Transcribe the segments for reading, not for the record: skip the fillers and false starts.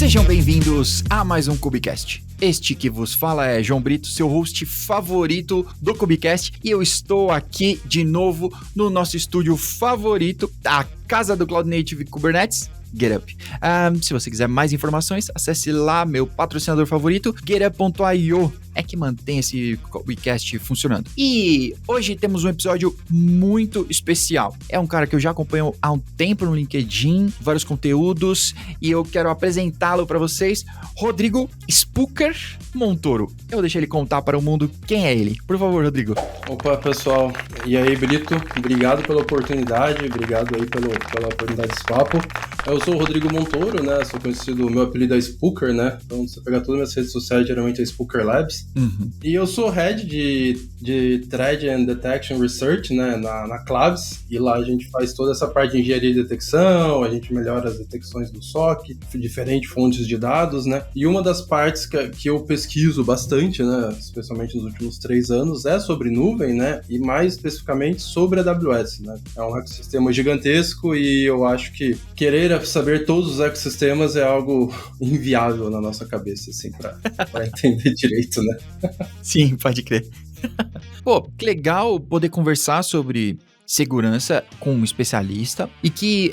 Sejam bem-vindos a mais um Cubicast. Este que vos fala é João Brito, seu host favorito do Cubicast, e eu estou aqui de novo no nosso estúdio favorito, a casa do Cloud Native Kubernetes, GitHub. Se você quiser mais informações, acesse lá meu patrocinador favorito, github.io. É que mantém esse Cubicast funcionando. E hoje temos um episódio muito especial. É um cara que eu já acompanho há um tempo no LinkedIn, vários conteúdos, e eu quero apresentá-lo para vocês, Rodrigo Spooker Montoro. Eu vou deixar ele contar para o mundo quem é ele. Por favor, Rodrigo. Opa, pessoal. E aí, Brito? Obrigado pela oportunidade, obrigado aí pela oportunidade desse papo. Eu sou o Rodrigo Montoro, né? Sou conhecido, meu apelido é Spooker, né? Então, se você pegar todas as minhas redes sociais, geralmente é Spooker Labs. Uhum. E eu sou head de Threat and Detection Research, né? Na Claves. E lá a gente faz toda essa parte de engenharia de detecção, a gente melhora as detecções do SOC, diferentes fontes de dados, né? E uma das partes que eu pesquiso bastante, né? Especialmente nos últimos 3 anos, é sobre nuvem, né? E mais especificamente sobre a AWS, né? É um ecossistema gigantesco e eu acho que querer saber todos os ecossistemas é algo inviável na nossa cabeça, assim, pra entender direito, né? Sim, pode crer. Pô, que legal poder conversar sobre segurança com um especialista e que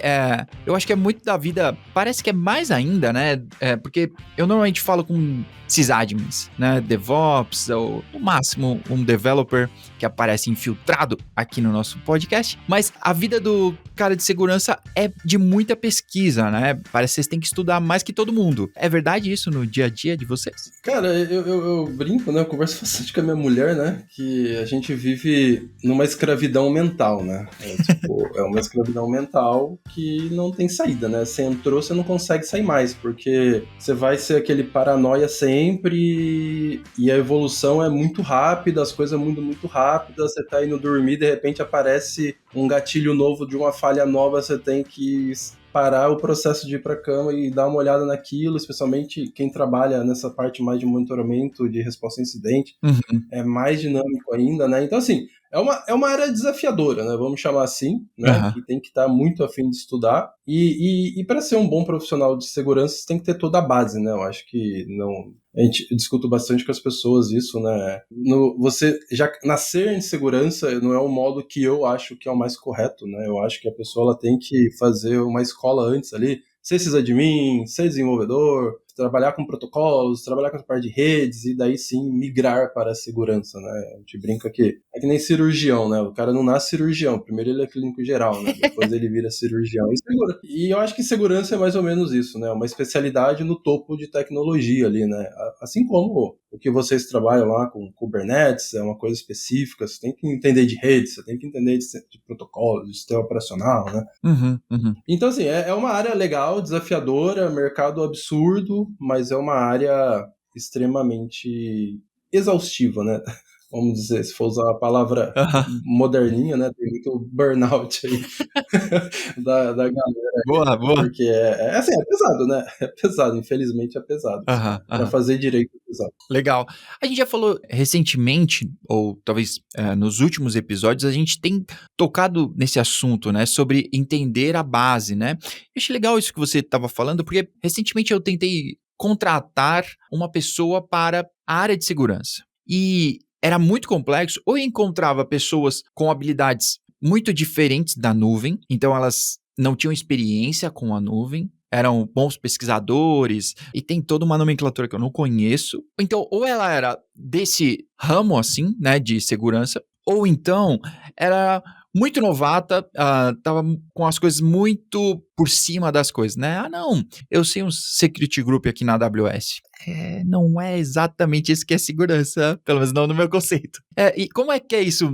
eu acho que é muito da vida, parece que é mais ainda, né? Porque eu normalmente falo com sysadmins, né? DevOps ou no máximo um developer que aparece infiltrado aqui no nosso podcast, mas a vida do cara de segurança é de muita pesquisa, né? Parece que vocês têm que estudar mais que todo mundo. É verdade isso no dia a dia de vocês? Cara, eu brinco, né? Eu converso bastante com a minha mulher, né? Que a gente vive numa escravidão mental, né? É uma escravidão mental que não tem saída, né? Você entrou, você não consegue sair mais, porque você vai ser aquele paranoia sempre e a evolução é muito rápida, as coisas mudam muito rápido, você tá indo dormir, de repente aparece um gatilho novo de uma falha nova, você tem que parar o processo de ir para a cama e dar uma olhada naquilo, especialmente quem trabalha nessa parte mais de monitoramento, de resposta a incidente, é mais dinâmico ainda, né? Então, assim, é uma área desafiadora, né? Vamos chamar assim, né? Que tem que estar muito afim de estudar. E para ser um bom profissional de segurança, você tem que ter toda a base, né? Eu acho que não... A gente discute bastante com as pessoas isso, né? Você já nascer em segurança não é um modo que eu acho que é o mais correto, né? Eu acho que a pessoa ela tem que fazer uma escola antes ali, ser sysadmin, ser desenvolvedor, trabalhar com protocolos, trabalhar com a parte de redes e daí sim migrar para a segurança, né? A gente brinca que é que nem cirurgião, né? O cara não nasce cirurgião, primeiro ele é clínico geral, né? Depois ele vira cirurgião e eu acho que segurança é mais ou menos isso, né? Uma especialidade no topo de tecnologia ali, né? Assim como o que vocês trabalham lá com Kubernetes, é uma coisa específica, você tem que entender de redes, você tem que entender de protocolo, de sistema operacional, né? Então, assim, é uma área legal, desafiadora, mercado absurdo, mas é uma área extremamente exaustiva, né? Vamos dizer, se for usar a palavra moderninha, né? Tem muito burnout aí da galera. Boa. Porque assim, é pesado, né? É pesado, infelizmente é pesado. Pra fazer direito é pesado. Legal. A gente já falou recentemente, ou talvez nos últimos episódios, a gente tem tocado nesse assunto, né? Sobre entender a base, né? Eu achei legal isso que você estava falando, porque recentemente eu tentei contratar uma pessoa para a área de segurança. E era muito complexo, ou eu encontrava pessoas com habilidades muito diferentes da nuvem, então elas não tinham experiência com a nuvem, eram bons pesquisadores, e tem toda uma nomenclatura que eu não conheço. Então, ou ela era desse ramo, assim, né, de segurança, ou então era muito novata, tava com as coisas muito por cima das coisas, né? Não, eu sei um security group aqui na AWS. Não é exatamente isso que é segurança, pelo menos não no meu conceito. E como é que é isso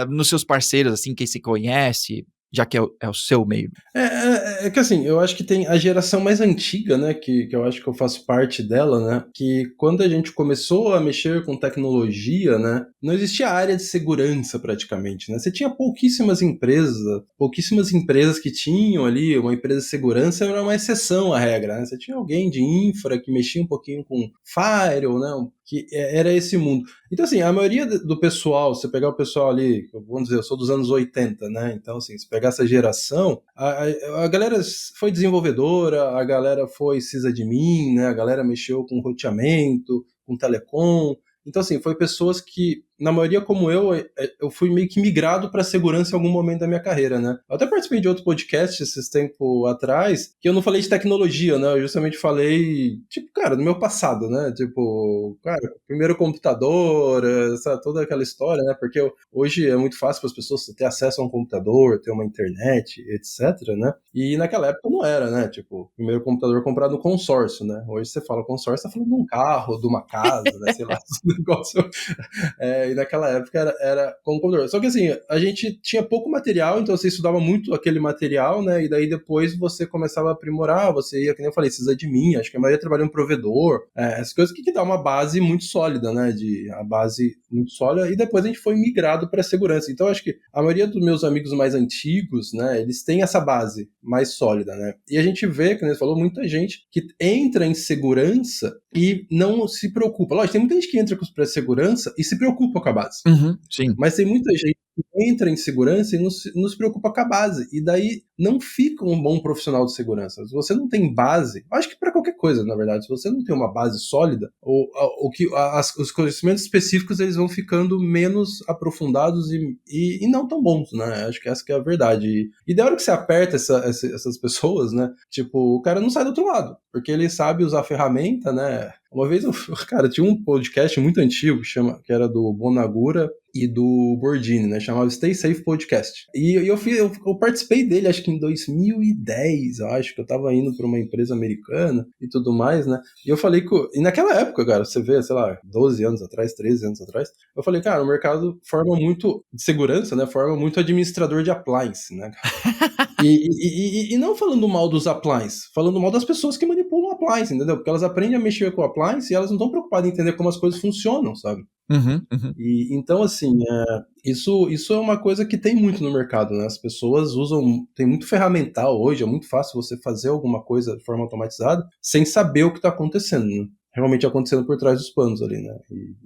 nos seus parceiros, assim, quem você conhece, já que é o seu meio? É que assim, eu acho que tem a geração mais antiga, né, que eu acho que eu faço parte dela, né, que quando a gente começou a mexer com tecnologia, né, não existia área de segurança praticamente, né, você tinha pouquíssimas empresas que tinham ali uma empresa de segurança, era uma exceção à regra, né, você tinha alguém de infra que mexia um pouquinho com firewall, né, que era esse mundo. Então, assim, a maioria do pessoal, se você pegar o pessoal ali, vamos dizer, eu sou dos anos 80, né, então, assim, se pegar pegar essa geração, a galera foi desenvolvedora, a galera foi sysadmin, né? A galera mexeu com roteamento, com telecom. Então, assim, foi pessoas que, na maioria como eu fui meio que migrado para segurança em algum momento da minha carreira, né? Eu até participei de outro podcast esses tempos atrás, que eu não falei de tecnologia, né? Eu justamente falei, tipo, cara, do meu passado, né? Tipo, cara, primeiro computador, toda aquela história, né? Porque hoje é muito fácil para as pessoas ter acesso a um computador, ter uma internet, etc, né? E naquela época não era, né? Tipo, primeiro computador comprado no consórcio, né? Hoje você fala consórcio, você tá falando de um carro, de uma casa, né? Sei lá, esse negócio. E naquela época era com computador. Só que assim, a gente tinha pouco material, então você estudava muito aquele material, né? E daí depois você começava a aprimorar, você ia, que nem eu falei, sysadmin, acho que a maioria trabalha em provedor, essas coisas que dá uma base muito sólida, né? A base muito sólida, e depois a gente foi migrado para segurança. Então acho que a maioria dos meus amigos mais antigos, né? Eles têm essa base mais sólida, né? E a gente vê, como você falou, muita gente que entra em segurança e não se preocupa. Lógico, tem muita gente que entra para segurança e se preocupa com a base. Sim. Mas tem muita gente que entra em segurança e não se preocupa com a base. E daí não fica um bom profissional de segurança. Se você não tem base, acho que para qualquer coisa, na verdade, se você não tem uma base sólida, os conhecimentos específicos eles vão ficando menos aprofundados e não tão bons, né? Acho que essa que é a verdade. E da hora que você aperta essas pessoas, né? Tipo, o cara não sai do outro lado, porque ele sabe usar a ferramenta, né? Uma vez, cara, tinha um podcast muito antigo que era do Bonagura e do Bordini, né? Chamava Stay Safe Podcast. E eu participei dele, acho que em 2010, eu acho que eu tava indo para uma empresa americana e tudo mais, né? E eu falei e naquela época, cara, você vê, sei lá, 12 anos atrás, 13 anos atrás, eu falei, cara, o mercado forma muito de segurança, né? Forma muito administrador de appliance, né? E não falando mal dos appliances, falando mal das pessoas que manipulam o appliance, entendeu? Porque elas aprendem a mexer com o appliance e elas não estão preocupadas em entender como as coisas funcionam, sabe? E então, assim, isso é uma coisa que tem muito no mercado, né? As pessoas tem muito ferramental hoje, é muito fácil você fazer alguma coisa de forma automatizada sem saber o que está acontecendo, né? Realmente acontecendo por trás dos panos ali, né?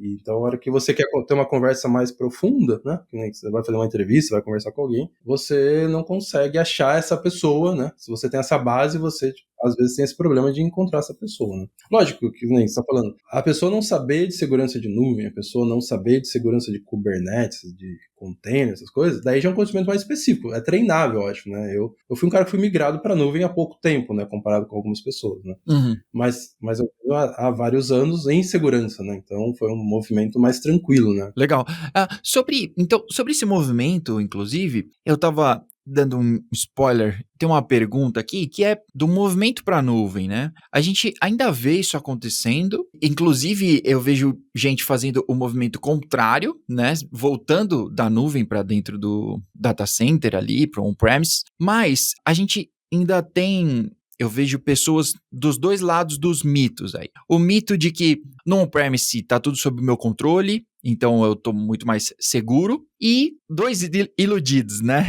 Então, a hora que você quer ter uma conversa mais profunda, né? Que nem você vai fazer uma entrevista, vai conversar com alguém, você não consegue achar essa pessoa, né? Se você tem essa base, você às vezes tem esse problema de encontrar essa pessoa, né? Lógico que nem você está falando, a pessoa não saber de segurança de nuvem, a pessoa não saber de segurança de Kubernetes, de container, essas coisas, daí já é um conhecimento mais específico, é treinável, eu acho, né? Eu fui um cara que fui migrado para nuvem há pouco tempo, né? Comparado com algumas pessoas, né? Mas eu tenho há vários anos em segurança, né? Então foi um movimento mais tranquilo, né? Legal. Sobre esse movimento, inclusive, eu tava dando um spoiler, tem uma pergunta aqui que é do movimento para a nuvem, né? A gente ainda vê isso acontecendo, inclusive eu vejo gente fazendo o movimento contrário, né? Voltando da nuvem para dentro do data center ali, para on-premise, mas a gente ainda tem... Eu vejo pessoas dos dois lados dos mitos aí. O mito de que no on-premise tá tudo sob o meu controle, então eu tô muito mais seguro. E dois iludidos, né?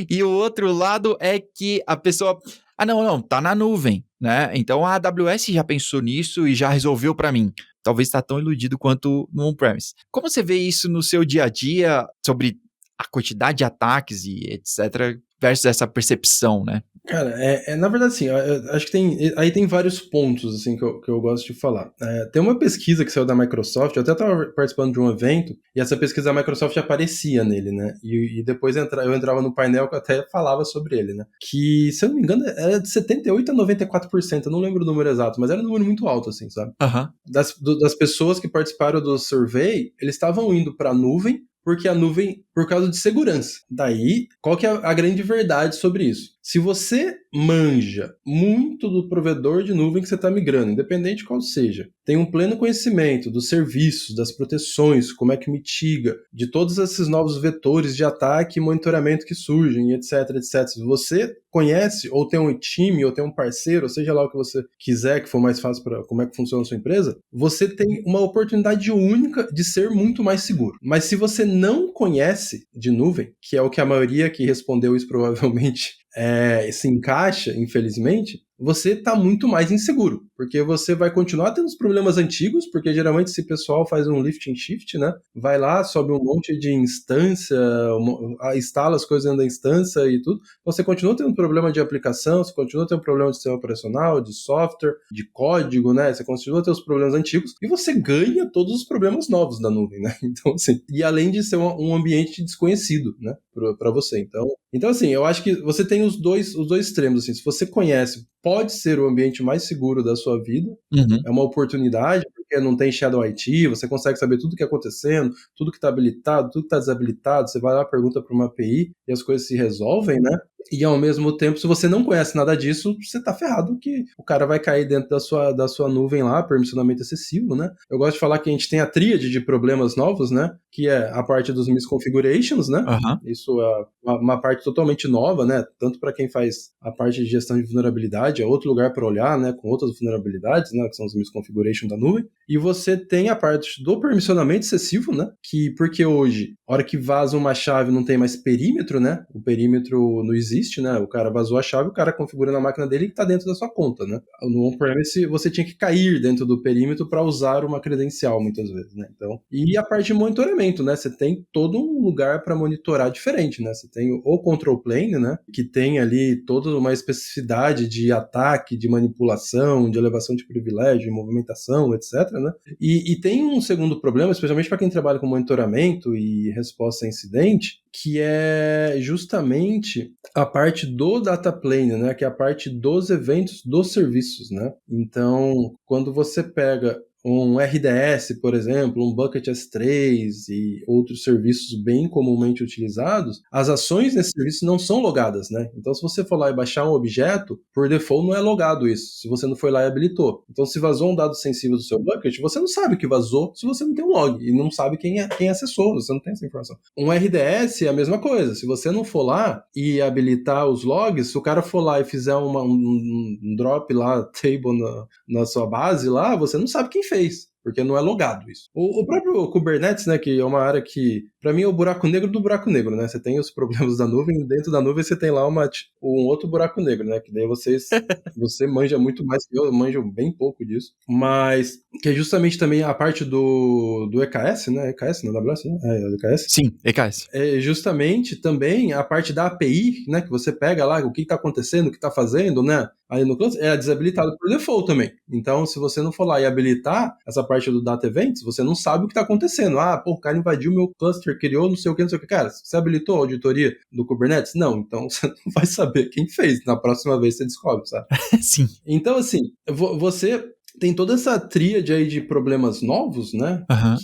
E o outro lado é que a pessoa... não, tá na nuvem, né? Então a AWS já pensou nisso e já resolveu para mim. Talvez tá tão iludido quanto no on-premise. Como você vê isso no seu dia a dia sobre a quantidade de ataques e etc., versus essa percepção, né? Cara, na verdade, assim, eu acho que tem vários pontos, assim, que eu gosto de falar. Tem uma pesquisa que saiu da Microsoft, eu até estava participando de um evento, e essa pesquisa da Microsoft aparecia nele, né? E depois eu entrava no painel que eu até falava sobre ele, né? Que, se eu não me engano, era de 78% a 94%, eu não lembro o número exato, mas era um número muito alto, assim, sabe? Das pessoas que participaram do survey, eles estavam indo para a nuvem, porque a nuvem, por causa de segurança. Daí, qual que é a grande verdade sobre isso? Se você manja muito do provedor de nuvem que você está migrando, independente de qual seja, tem um pleno conhecimento dos serviços, das proteções, como é que mitiga, de todos esses novos vetores de ataque e monitoramento que surgem, etc, etc. Se você conhece, ou tem um time, ou tem um parceiro, ou seja lá o que você quiser, que for mais fácil para como é que funciona a sua empresa, você tem uma oportunidade única de ser muito mais seguro. Mas se você não conhece de nuvem, que é o que a maioria que respondeu isso provavelmente se encaixa, infelizmente, você está muito mais inseguro. Porque você vai continuar tendo os problemas antigos, porque geralmente esse pessoal faz um lift and shift, né? Vai lá, sobe um monte de instância, instala as coisas dentro da instância e tudo. Você continua tendo problema de aplicação, você continua tendo problema de sistema operacional, de software, de código, né? Você continua tendo os problemas antigos e você ganha todos os problemas novos da nuvem, né? Então, assim, e além de ser um ambiente desconhecido, né? Para você. Então, assim, eu acho que você tem os dois extremos, assim. Se você conhece, pode ser o ambiente mais seguro da sua vida, Uhum. é uma oportunidade, porque não tem Shadow IT, você consegue saber tudo que está acontecendo, tudo que está habilitado, tudo que está desabilitado, você vai lá, pergunta para uma API e as coisas se resolvem, né? E ao mesmo tempo, se você não conhece nada disso, você tá ferrado, que o cara vai cair dentro da sua nuvem lá, permissionamento excessivo, né? Eu gosto de falar que a gente tem a tríade de problemas novos, né? Que é a parte dos misconfigurations, né? Aham. Isso é uma parte totalmente nova, né? Tanto para quem faz a parte de gestão de vulnerabilidade, é outro lugar para olhar, né? Com outras vulnerabilidades, né? Que são os misconfigurations da nuvem. E você tem a parte do permissionamento excessivo, né? Que porque hoje, a hora que vaza uma chave, não tem mais perímetro, né? O perímetro não existe, né? O cara vazou a chave, o cara configura na máquina dele que está dentro da sua conta, né? No on-premise, você tinha que cair dentro do perímetro para usar uma credencial, muitas vezes, né? Então, e a parte de monitoramento, né? Você tem todo um lugar para monitorar diferente, né? Você tem o control plane, né? Que tem ali toda uma especificidade de ataque, de manipulação, de elevação de privilégio, de movimentação, etc, né? E tem um segundo problema, especialmente para quem trabalha com monitoramento e resposta a incidente, que é justamente a parte do data plane, né, que é a parte dos eventos dos serviços, né? Então, quando você pega um RDS, por exemplo, um Bucket S3 e outros serviços bem comumente utilizados, as ações nesse serviço não são logadas, né? Então, se você for lá e baixar um objeto, por default não é logado isso, se você não foi lá e habilitou. Então, se vazou um dado sensível do seu bucket, você não sabe que vazou se você não tem um log e não sabe quem acessou, você não tem essa informação. Um RDS é a mesma coisa, se você não for lá e habilitar os logs, se o cara for lá e fizer um drop lá, table na sua base lá, você não sabe quem fez, porque não é logado isso. O próprio Kubernetes, né, que é uma área que, para mim, é o buraco negro do buraco negro, né? Você tem os problemas da nuvem, e dentro da nuvem você tem lá um outro buraco negro, né? Que daí você manja muito mais que eu manjo bem pouco disso. Mas, que é justamente também a parte do EKS, né? EKS na AWS, né? É, EKS. Sim, EKS. É justamente também a parte da API, né? Que você pega lá o que está acontecendo, o que está fazendo, né? Aí no cluster é desabilitado por default também. Então, se você não for lá e habilitar essa parte do Data Events, você não sabe o que está acontecendo. Ah, pô, o cara invadiu meu cluster, criou não sei o que, não sei o que. Cara, você habilitou a auditoria do Kubernetes? Não, então você não vai saber quem fez. Na próxima vez você descobre, sabe? Sim. Então, assim, você tem toda essa tríade aí de problemas novos, né? Aham.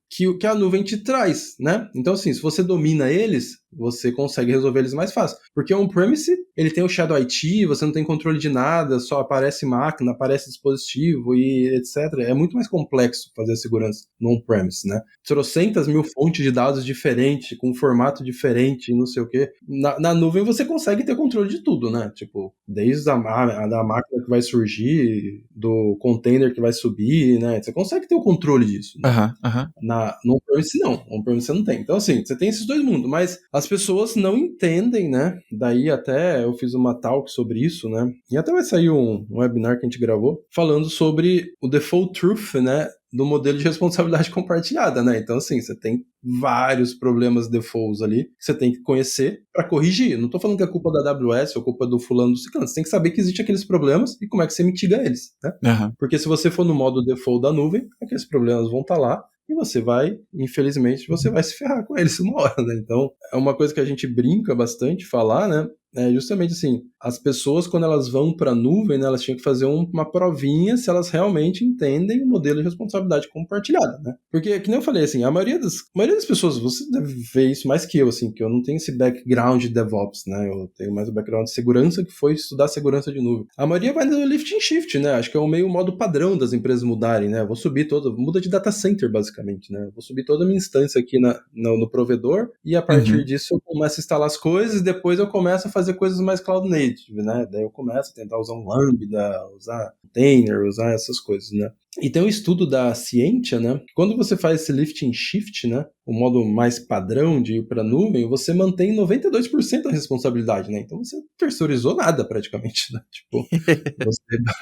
Que a nuvem te traz, né? Então, assim, se você domina eles, você consegue resolver eles mais fácil. Porque o on-premise, ele tem o Shadow IT, você não tem controle de nada, só aparece máquina, aparece dispositivo e etc. É muito mais complexo fazer a segurança no on-premise, né? Trocentas mil fontes de dados diferentes, com formato diferente, não sei o quê. Na nuvem você consegue ter controle de tudo, né? Tipo, desde da máquina que vai surgir, do container que vai subir, né? Você consegue ter o controle disso, né? Aham. No on-premise não, on-premise você não tem. Então, assim, você tem esses dois mundos, mas as pessoas não entendem, né? Daí até eu fiz uma talk sobre isso, né? E até vai sair um webinar que a gente gravou falando sobre o default truth, né? Do modelo de responsabilidade compartilhada, né? Então, assim, você tem vários problemas defaults ali que você tem que conhecer para corrigir. Não tô falando que é culpa da AWS ou culpa do fulano do ciclano. Você tem que saber que existem aqueles problemas e como é que você mitiga eles, né? Aham. Porque se você for no modo default da nuvem, aqueles problemas vão estar lá e você vai, infelizmente, você vai se ferrar com eles uma hora, né? Então, é uma coisa que a gente brinca bastante falar, né? É justamente assim, as pessoas quando elas vão para a nuvem, né, elas tinham que fazer uma provinha se elas realmente entendem o modelo de responsabilidade compartilhada, né? Porque, que nem eu falei, assim, a maioria das pessoas, você deve ver isso mais que eu, assim, que eu não tenho esse background de DevOps, né? Eu tenho mais o background de segurança, que foi estudar segurança de nuvem. A maioria vai no lift and shift, né? Acho que é o meio modo padrão das empresas mudarem, né? Eu vou subir muda de data center, basicamente, né? Eu vou subir toda a minha instância aqui no provedor e a partir disso eu começo a instalar as coisas e depois eu começo a fazer fazer coisas mais cloud native, né? Daí eu começo a tentar usar um Lambda, usar container, usar essas coisas, né? E tem um estudo da Scientia, né? Quando você faz esse lift and shift, né? O modo mais padrão de ir para a nuvem, você mantém 92% da responsabilidade, né? Então você não terceirizou nada praticamente, né? Tipo,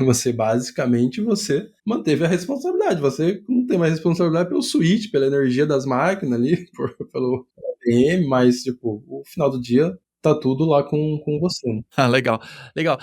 você basicamente você manteve a responsabilidade. Você não tem mais responsabilidade pelo switch, pela energia das máquinas ali, pelo APM, mas tipo, o final do dia tá tudo lá com você, né? Ah, legal, legal.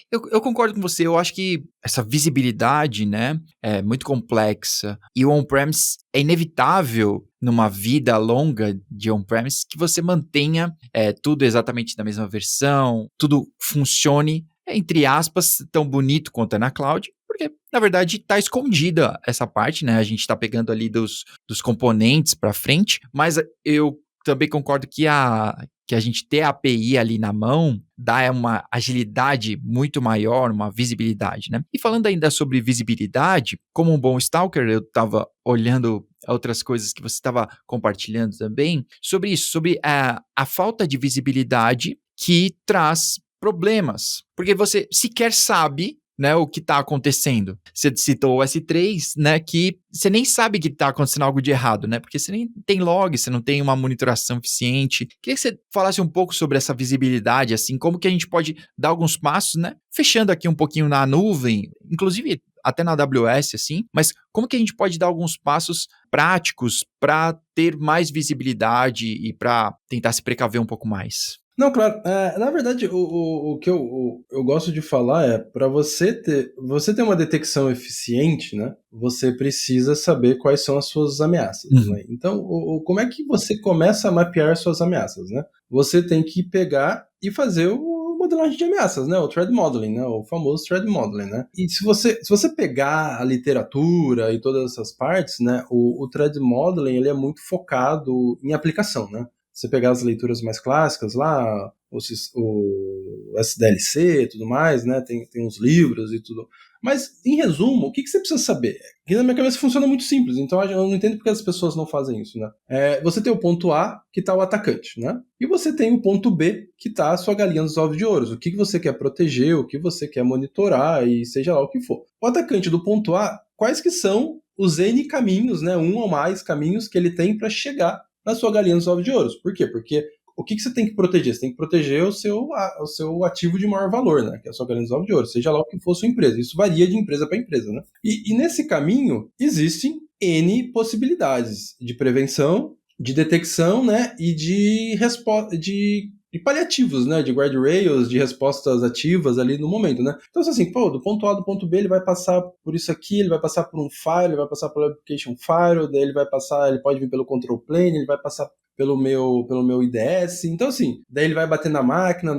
Eu concordo com você, eu acho que essa visibilidade, né, é muito complexa e o on-premise é inevitável numa vida longa de on-premise que você mantenha tudo exatamente na mesma versão, tudo funcione, entre aspas, tão bonito quanto é na cloud, porque, na verdade, está escondida essa parte, né, a gente está pegando ali dos componentes para frente, mas eu também concordo que a gente ter a API ali na mão dá uma agilidade muito maior, uma visibilidade, né? E falando ainda sobre visibilidade, como um bom stalker, eu estava olhando outras coisas que você estava compartilhando também, sobre isso, sobre a falta de visibilidade que traz problemas, porque você sequer sabe, né, o que está acontecendo. Você citou o S3, né, que você nem sabe que está acontecendo algo de errado, né, porque você nem tem log, você não tem uma monitoração eficiente. Queria que você falasse um pouco sobre essa visibilidade, assim, como que a gente pode dar alguns passos, né, fechando aqui um pouquinho na nuvem, inclusive até na AWS, assim, mas como que a gente pode dar alguns passos práticos para ter mais visibilidade e para tentar se precaver um pouco mais? Não, claro. Na verdade, o que eu gosto de falar é, para você ter uma detecção eficiente, né, você precisa saber quais são as suas ameaças, né? Então, como é que você começa a mapear suas ameaças, né? Você tem que pegar e fazer o modelagem de ameaças, né? O threat modeling, né? O famoso threat modeling, né? E se você pegar a literatura e todas essas partes, né, o threat modeling ele é muito focado em aplicação, né? Você pegar as leituras mais clássicas lá, o SDLC e tudo mais, né? Tem uns livros e tudo. Mas, em resumo, o que você precisa saber? Que na minha cabeça funciona muito simples, então eu não entendo porque as pessoas não fazem isso, né? Você tem o ponto A, que está o atacante, né? E você tem o ponto B, que está a sua galinha dos ovos de ouro. O que você quer proteger, o que você quer monitorar e seja lá o que for. O atacante do ponto A, quais que são os N caminhos, né? Um ou mais caminhos que ele tem para chegar na sua galinha dos ovos de ouro. Por quê? Porque o que você tem que proteger? Você tem que proteger o seu ativo de maior valor, né? Que é a sua galinha dos ovos de ouro, seja lá o que for sua empresa. Isso varia de empresa para empresa, né? E nesse caminho existem N possibilidades de prevenção, de detecção, né? E de paliativos, né? De guardrails, de respostas ativas ali no momento, né? Então, assim, do ponto A do ponto B, ele vai passar por isso aqui, ele vai passar por um file, ele vai passar pelo application file, daí ele pode vir pelo control plane, ele vai passar pelo meu IDS. Então, assim, daí ele vai bater na máquina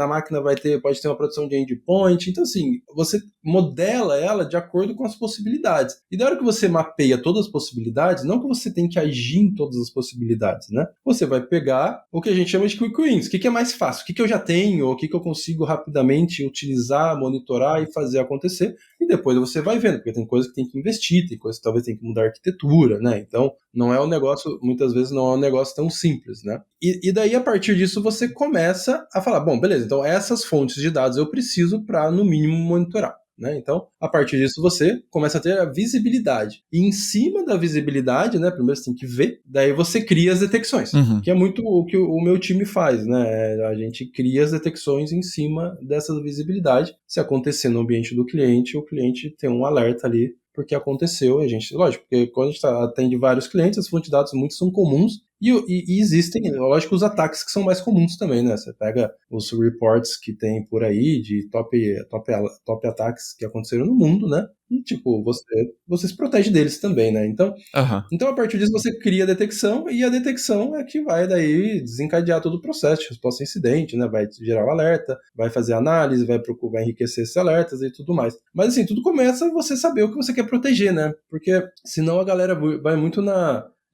pode ter uma produção de endpoint. Então, assim, você modela ela de acordo com as possibilidades. E da hora que você mapeia todas as possibilidades, não que você tem que agir em todas as possibilidades, né? Você vai pegar o que a gente chama de quick wins. O que é mais fácil? O que eu já tenho? O que eu consigo rapidamente utilizar, monitorar e fazer acontecer? E depois você vai vendo, porque tem coisas que tem que investir, tem coisas que talvez tem que mudar a arquitetura, né? Então, não é um negócio, muitas vezes não é um negócio tão simples, né? E daí, a partir disso, você começa a falar, bom, beleza, então essas fontes de dados eu preciso para, no mínimo, monitorar. Né? Então, a partir disso, você começa a ter a visibilidade. E em cima da visibilidade, né, primeiro você tem que ver, daí você cria as detecções, que é muito o que o meu time faz. Né? A gente cria as detecções em cima dessa visibilidade. Se acontecer no ambiente do cliente, o cliente tem um alerta ali porque aconteceu. A gente, lógico, porque quando a gente atende vários clientes, as fontes de dados muitos são comuns, e existem, lógico, os ataques que são mais comuns também, né? Você pega os reports que tem por aí de top ataques que aconteceram no mundo, né? E, tipo, você se protege deles também, né? Então, a partir disso, você cria a detecção, e a detecção é que vai daí desencadear todo o processo de resposta a incidente, né? Vai gerar o alerta, vai fazer análise, vai enriquecer esses alertas e tudo mais. Mas, assim, tudo começa você saber o que você quer proteger, né? Porque senão a galera vai muito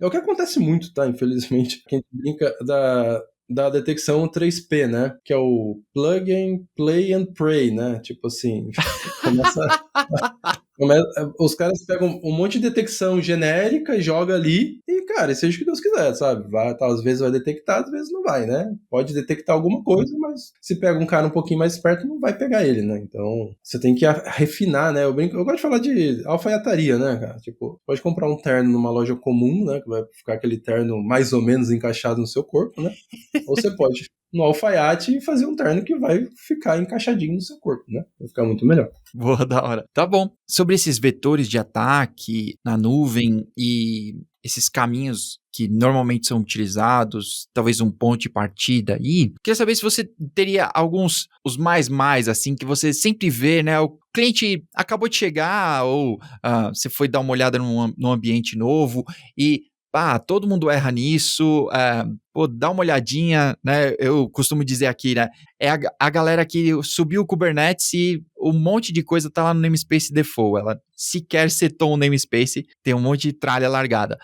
É o que acontece muito, tá? Infelizmente. Que a gente brinca da detecção 3P, né? Que é o plug and play and pray, né? Tipo assim, começa Os caras pegam um monte de detecção genérica, joga ali e, cara, seja o que Deus quiser, sabe? Às vezes vai detectar, às vezes não vai, né? Pode detectar alguma coisa, mas se pega um cara um pouquinho mais esperto, não vai pegar ele, né? Então, você tem que refinar, né? Eu gosto de falar de alfaiataria, né, cara? Tipo, pode comprar um terno numa loja comum, né? Que vai ficar aquele terno mais ou menos encaixado no seu corpo, né? Ou você pode no alfaiate e fazer um terno que vai ficar encaixadinho no seu corpo, né? Vai ficar muito melhor. Boa, da hora. Tá bom. Sobre esses vetores de ataque na nuvem e esses caminhos que normalmente são utilizados, talvez um ponto de partida aí, queria saber se você teria alguns, os mais, assim, que você sempre vê, né? O cliente acabou de chegar ou você foi dar uma olhada num ambiente novo e todo mundo erra nisso, dá uma olhadinha, né? Eu costumo dizer aqui, né? É a galera que subiu o Kubernetes e um monte de coisa tá lá no namespace default. Ela sequer setou um namespace, tem um monte de tralha largada.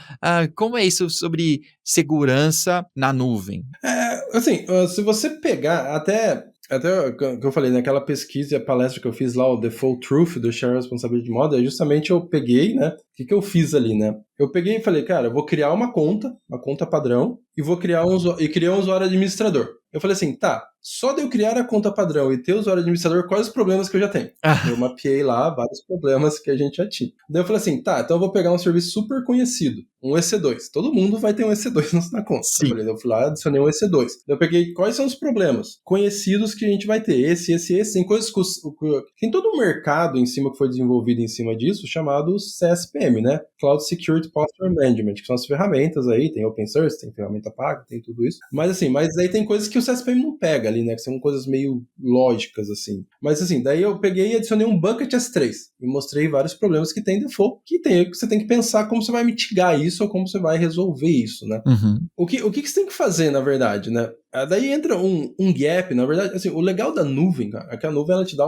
Como é isso sobre segurança na nuvem? Assim, se você pegar até o que eu falei, naquela pesquisa e a palestra que eu fiz lá, o Default Truth do Share Responsibility Model, justamente eu peguei, né? O que eu fiz ali, né? Eu peguei e falei, cara, eu vou criar uma conta padrão, e vou criar criar um usuário administrador. Eu falei assim, tá, só de eu criar a conta padrão e ter o usuário administrador, quais os problemas que eu já tenho? Eu mapeei lá vários problemas que a gente já tinha. Daí eu falei assim, tá, então eu vou pegar um serviço super conhecido, um EC2. Todo mundo vai ter um EC2 na conta. Sim. Eu fui lá, adicionei um EC2. Daí eu peguei quais são os problemas conhecidos que a gente vai ter. Esse. Tem coisas que tem todo um mercado em cima que foi desenvolvido em cima disso, chamado CSPM, né? Cloud Security Posture Management, que são as ferramentas aí, tem open source, tem ferramenta paga, tem tudo isso. Mas assim, aí tem coisas que o CSPM não pega ali, né? Que são coisas meio lógicas, assim. Mas assim, daí eu peguei e adicionei um bucket S3 e mostrei vários problemas que tem default, que você tem que pensar como você vai mitigar isso ou como você vai resolver isso, né? Uhum. O que você tem que fazer, na verdade, né? Daí entra um gap, na verdade, assim, o legal da nuvem, cara, é que a nuvem ela te dá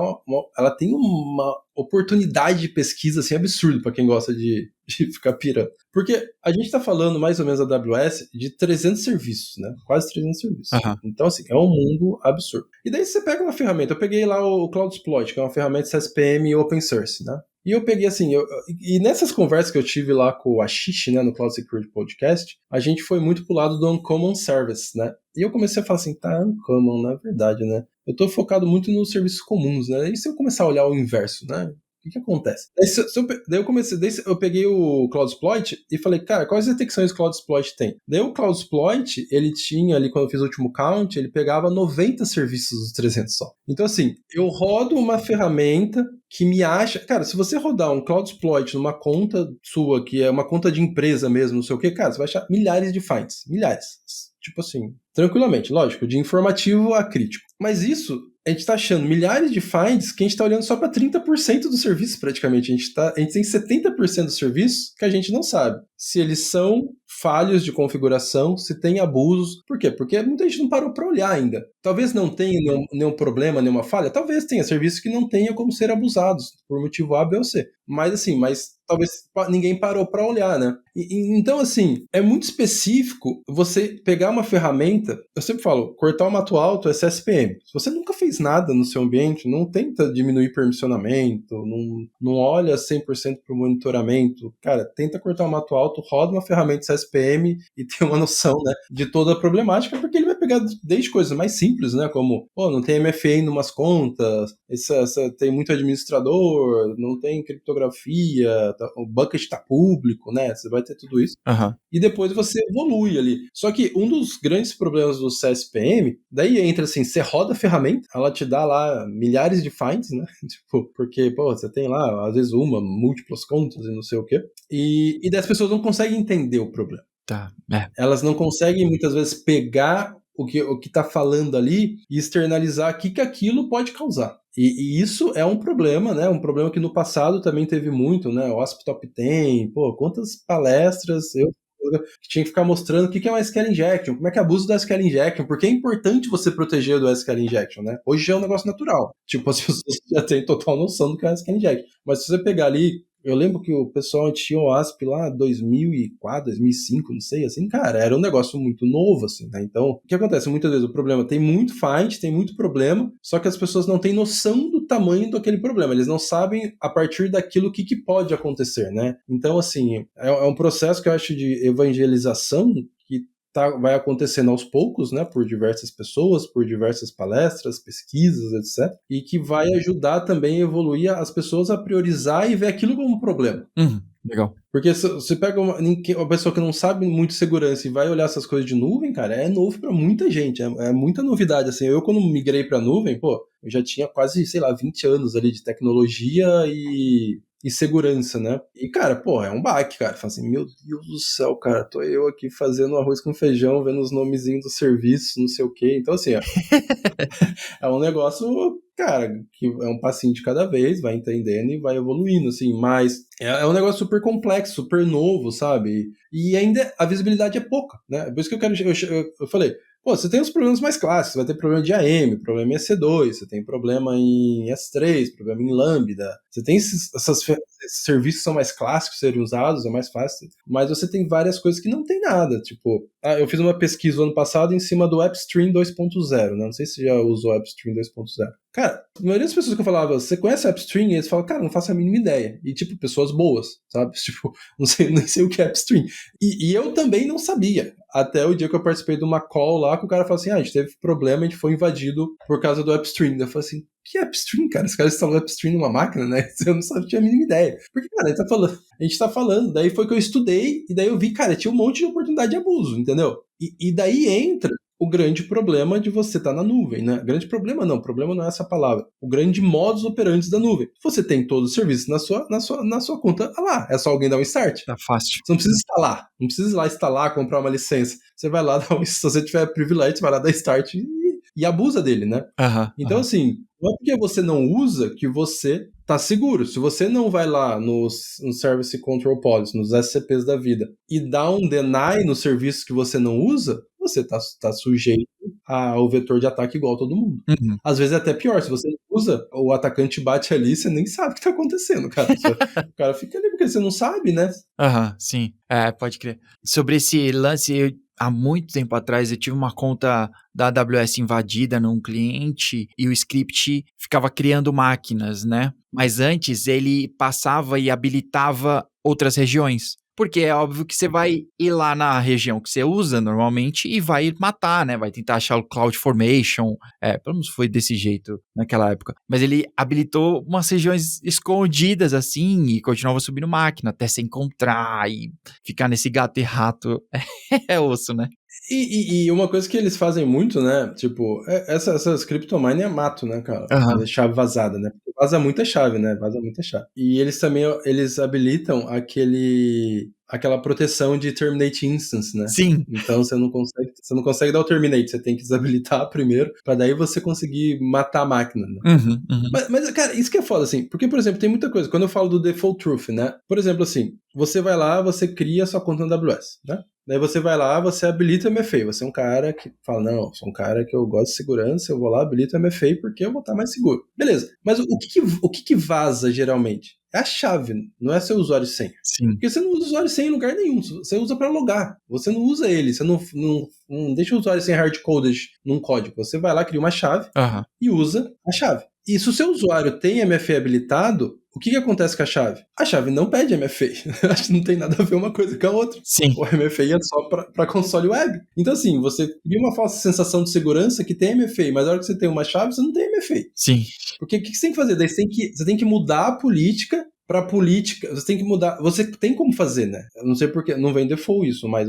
ela tem uma oportunidade de pesquisa assim absurda para quem gosta de ficar pirando. Porque a gente tá falando mais ou menos da AWS de 300 serviços, né? Quase 300 serviços. Uhum. Então, assim, é um mundo absurdo. E daí você pega uma ferramenta, eu peguei lá o CloudSploit, que é uma ferramenta CSPM open source, né? E eu peguei assim, e nessas conversas que eu tive lá com o Ashish, né, no Cloud Security Podcast, a gente foi muito pro lado do Uncommon Service, né? E eu comecei a falar assim, tá, Uncommon, na verdade, né? Eu tô focado muito nos serviços comuns, né? E se eu começar a olhar o inverso, né? O que acontece? Daí eu peguei o CloudSploit e falei, cara, quais detecções o CloudSploit tem? Daí o CloudSploit, ele tinha ali, quando eu fiz o último count, ele pegava 90 serviços dos 300 só. Então assim, eu rodo uma ferramenta que me acha... Cara, se você rodar um CloudSploit numa conta sua, que é uma conta de empresa mesmo, não sei o que, cara, você vai achar milhares de finds. Milhares. Tipo assim, tranquilamente, lógico, de informativo a crítico. Mas isso, a gente tá achando milhares de finds que a gente tá olhando só para 30% do serviço, praticamente. A gente tem 70% dos serviços que a gente não sabe se eles são falhos de configuração, se tem abusos. Por quê? Porque muita gente não parou para olhar ainda. Talvez não tenha nenhum problema, nenhuma falha. Talvez tenha serviços que não tenha como ser abusados, por motivo A, B ou C. Mas assim, talvez ninguém parou para olhar, né? Então, assim, é muito específico você pegar uma ferramenta, eu sempre falo, cortar o mato alto é CSPM. Se você nunca fez nada no seu ambiente, não tenta diminuir permissionamento, não olha 100% para o monitoramento, cara, tenta cortar o mato alto, roda uma ferramenta CSPM e tem uma noção, né, de toda a problemática, porque ele vai pegar desde coisas mais simples, né, como, não tem MFA em umas contas, tem muito administrador, não tem criptografia, o bucket está público, né, você vai ter tudo isso. Uhum. E depois você evolui ali. Só que um dos grandes problemas do CSPM, daí entra assim, você roda a ferramenta, ela te dá lá milhares de finds, né? Tipo, porque, você tem lá, às vezes múltiplas contas e não sei o quê. E daí as pessoas não conseguem entender o problema. Tá. Elas não conseguem, muitas vezes, pegar o que tá falando ali e externalizar o que aquilo pode causar. E isso é um problema, né? Um problema que no passado também teve muito, né? O OSP Top 10, quantas palestras que tinha que ficar mostrando o que é uma SQL Injection, como é que abusa da SQL Injection, porque é importante você proteger do SQL Injection, né? Hoje já é um negócio natural. Tipo, as pessoas já têm total noção do que é SQL Injection. Mas se você pegar ali Eu lembro que o pessoal tinha o ASP lá 2004, 2005, não sei, assim, cara, era um negócio muito novo, assim, né? Então, o que acontece? Muitas vezes o problema tem muito fight, tem muito problema, só que as pessoas não têm noção do tamanho daquele problema, eles não sabem a partir daquilo o que, que pode acontecer, né? Então, assim, é um processo que eu acho de evangelização que vai acontecendo aos poucos, né, por diversas pessoas, por diversas palestras, pesquisas, etc. E que vai ajudar também a evoluir as pessoas a priorizar e ver aquilo como um problema. Legal. Porque se você pega uma pessoa que não sabe muito segurança e vai olhar essas coisas de nuvem, cara, é novo pra muita gente, é muita novidade, assim. Eu, quando migrei pra nuvem, pô, eu já tinha quase, sei lá, 20 anos ali de tecnologia e segurança, né? E, cara, pô, é um baque, cara. Fala assim, meu Deus do céu, cara, tô eu aqui fazendo arroz com feijão, vendo os nomezinhos dos serviços, não sei o quê. Então, assim, é um negócio, cara, que é um passinho de cada vez, vai entendendo e vai evoluindo, assim, mas é um negócio super complexo, super novo, sabe? E ainda a visibilidade é pouca, né? Por isso que eu falei, pô, você tem os problemas mais clássicos, você vai ter problema de AM, problema em EC2, você tem problema em S3, problema em Lambda, você tem esses serviços que são mais clássicos serem usados, é mais fácil, mas você tem várias coisas que não tem nada, tipo, eu fiz uma pesquisa no ano passado em cima do AppStream 2.0, né? Não sei se você já usou AppStream 2.0. Cara, a maioria das pessoas que eu falava, você conhece AppStream? E eles falam, cara, não faço a mínima ideia. E, tipo, pessoas boas, sabe? Tipo, não sei, nem sei o que é AppStream. E eu também não sabia. Até o dia que eu participei de uma call lá, que o cara falou assim, a gente teve problema, a gente foi invadido por causa do AppStream. Eu falei assim, que AppStream, cara? Esse cara instalou AppStream numa máquina, né? Eu não sabia, tinha a mínima ideia. Porque, cara, a gente tá falando. Daí foi que eu estudei, e daí eu vi, cara, tinha um monte de oportunidade de abuso, entendeu? E daí entra o grande problema de você estar na nuvem, né? Grande problema não é essa palavra. O grande modus operandi da nuvem. Você tem todos os serviços na sua conta lá. É só alguém dar um start. Tá fácil. Você não precisa instalar. Não precisa ir lá instalar, comprar uma licença. Você vai lá, se você tiver privilégio, você vai lá dar start e abusa dele, né? Então, assim, não é porque você não usa que você tá seguro. Se você não vai lá nos Service Control Policy, nos SCPs da vida, e dá um deny nos serviços que você não usa, você tá sujeito ao vetor de ataque igual a todo mundo. Às vezes é até pior, se você não usa, o atacante bate ali, você nem sabe o que tá acontecendo, cara. O cara fica ali porque você não sabe, né? Sim. Pode crer. Sobre esse lance, há muito tempo atrás, eu tive uma conta da AWS invadida num cliente e o script ficava criando máquinas, né? Mas antes ele passava e habilitava outras regiões. Porque é óbvio que você vai ir lá na região que você usa normalmente e vai matar, né? Vai tentar achar o CloudFormation. Pelo menos foi desse jeito naquela época. Mas ele habilitou umas regiões escondidas assim e continuava subindo máquina até se encontrar e ficar nesse gato e rato. É osso, né? E uma coisa que eles fazem muito, né? Tipo, essas CryptoMine é mato, né, cara? Fazer chave vazada, né? Porque vaza muita chave, né? Vaza muita chave. E eles também, eles habilitam aquela proteção de Terminate Instance, né? Sim. Então você não consegue dar o Terminate, você tem que desabilitar primeiro, pra daí você conseguir matar a máquina, né? Mas, cara, isso que é foda, assim, porque, por exemplo, tem muita coisa, quando eu falo do Default Truth, né? Por exemplo, assim, você vai lá, você cria sua conta na AWS, né? Daí você vai lá, você habilita o MFA. Você é um cara que fala, não, sou um cara que eu gosto de segurança, eu vou lá, habilito o MFA porque eu vou estar mais seguro. Beleza, mas o que vaza geralmente? É a chave, não é seu usuário e senha. Sim. Porque você não usa usuário e senha em lugar nenhum, você usa para logar. Você não usa ele, você não deixa o usuário sem hard-coded num código. Você vai lá, cria uma chave e usa a chave. E se o seu usuário tem MFA habilitado, o que acontece com a chave? A chave não pede MFA. Acho que não tem nada a ver uma coisa com a outra. Sim. O MFA é só para console web. Então, assim, você cria uma falsa sensação de segurança que tem MFA, mas na hora que você tem uma chave, você não tem MFA. Sim. Porque o que você tem que fazer? Daí você tem que mudar a política para política. Você tem que mudar. Você tem como fazer, né? Eu não sei porque não vem default isso, mas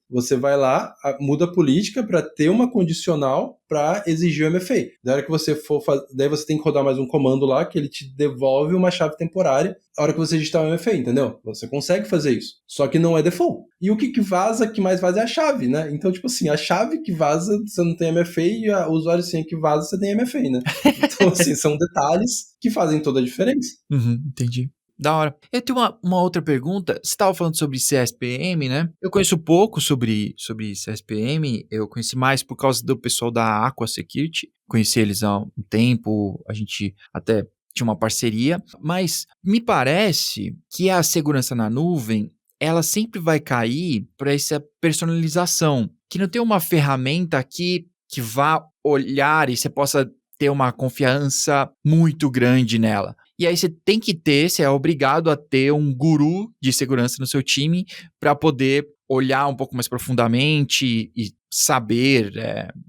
você vai lá, muda a política para ter uma condicional para exigir o MFA. Da hora que você for fazer, daí você tem que rodar mais um comando lá que ele te devolve uma chave temporária a hora que você digitar o MFA, entendeu? Você consegue fazer isso. Só que não é default. E o que vaza, que mais vaza é a chave, né? Então, tipo assim, a chave que vaza, você não tem MFA e o usuário senha que vaza, você tem MFA, né? Então, assim, são detalhes que fazem toda a diferença. Entendi. Da hora. Eu tenho uma outra pergunta. Você estava falando sobre CSPM, né? Eu conheço pouco sobre CSPM. Eu conheci mais por causa do pessoal da Aqua Security. Conheci eles há um tempo. A gente até tinha uma parceria, mas me parece que a segurança na nuvem, ela sempre vai cair para essa personalização, que não tem uma ferramenta que vá olhar e você possa ter uma confiança muito grande nela. E aí você é obrigado a ter um guru de segurança no seu time para poder olhar um pouco mais profundamente e saber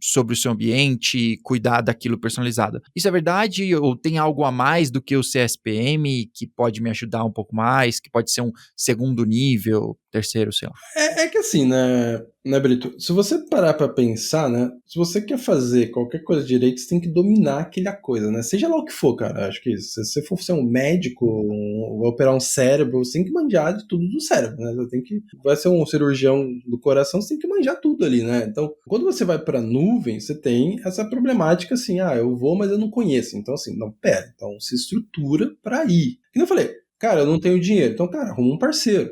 sobre o seu ambiente, cuidar daquilo personalizado. Isso é verdade ou tem algo a mais do que o CSPM que pode me ajudar um pouco mais, que pode ser um segundo nível, terceiro, sei lá? É que assim, né, Brito? Se você parar pra pensar, né? Se você quer fazer qualquer coisa direito, você tem que dominar aquela coisa, né? Seja lá o que for, cara. Acho que isso. Se você for ser um médico, vai operar um cérebro, você tem que manjar de tudo do cérebro, né? Você tem que. Vai ser um cirurgião do coração, você tem que manjar tudo ali, né? Então, quando você vai pra nuvem, você tem essa problemática assim, eu vou, mas eu não conheço. Então, assim, não, pera. Então, se estrutura pra ir. Como eu falei, cara, eu não tenho dinheiro. Então, cara, arruma um parceiro.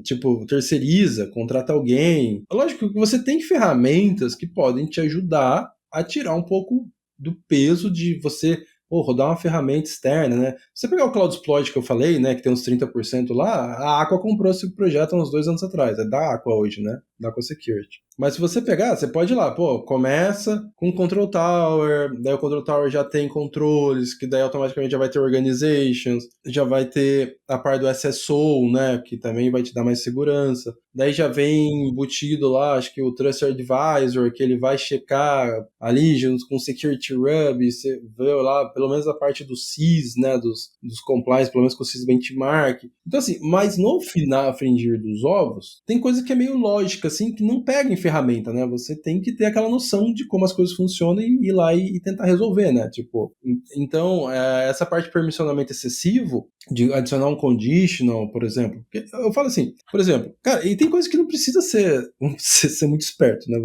Tipo, terceiriza, contrata alguém. Lógico que você tem ferramentas que podem te ajudar a tirar um pouco do peso de você rodar uma ferramenta externa, né? Você pegar o Cloud Exploit que eu falei, né, que tem uns 30% lá, a Aqua comprou esse projeto há uns 2 anos atrás. É da Aqua hoje, né? Da Aqua Security. Mas se você pegar, você pode ir lá, começa com o Control Tower, daí o Control Tower já tem controles, que daí automaticamente já vai ter organizations, já vai ter a parte do SSO, né, que também vai te dar mais segurança. Daí já vem embutido lá, acho que o Trust Advisor, que ele vai checar ali junto com o Security Rub, você vê lá, pelo menos a parte do CIS, né, dos compliance, pelo menos com o CIS Benchmark. Então assim, mas no final, fringir dos ovos, tem coisa que é meio lógica, assim, que não pega em ferramenta, né? Você tem que ter aquela noção de como as coisas funcionam e ir lá e tentar resolver, né? Tipo, então, essa parte de permissionamento excessivo, de adicionar um conditional, por exemplo. Eu falo assim, por exemplo, cara, e tem coisa que não precisa ser muito esperto, né?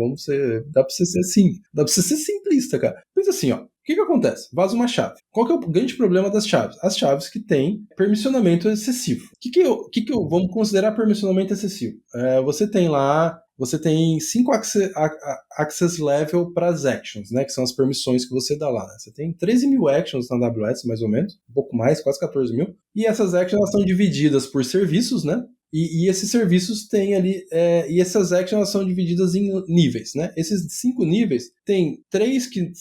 Dá pra você ser assim, dá pra você ser simplista, cara. Pensa assim, ó. O que acontece? Vaza uma chave. Qual que é o grande problema das chaves? As chaves que têm permissionamento excessivo. Vamos considerar permissionamento excessivo? Você tem 5 access level para as actions, né? Que são as permissões que você dá lá. Né? Você tem 13 mil actions na AWS, mais ou menos. Um pouco mais, quase 14 mil. E essas actions elas são divididas por serviços, né? E esses serviços têm ali, e essas actions elas são divididas em níveis, né? Esses 5 níveis, tem 3 que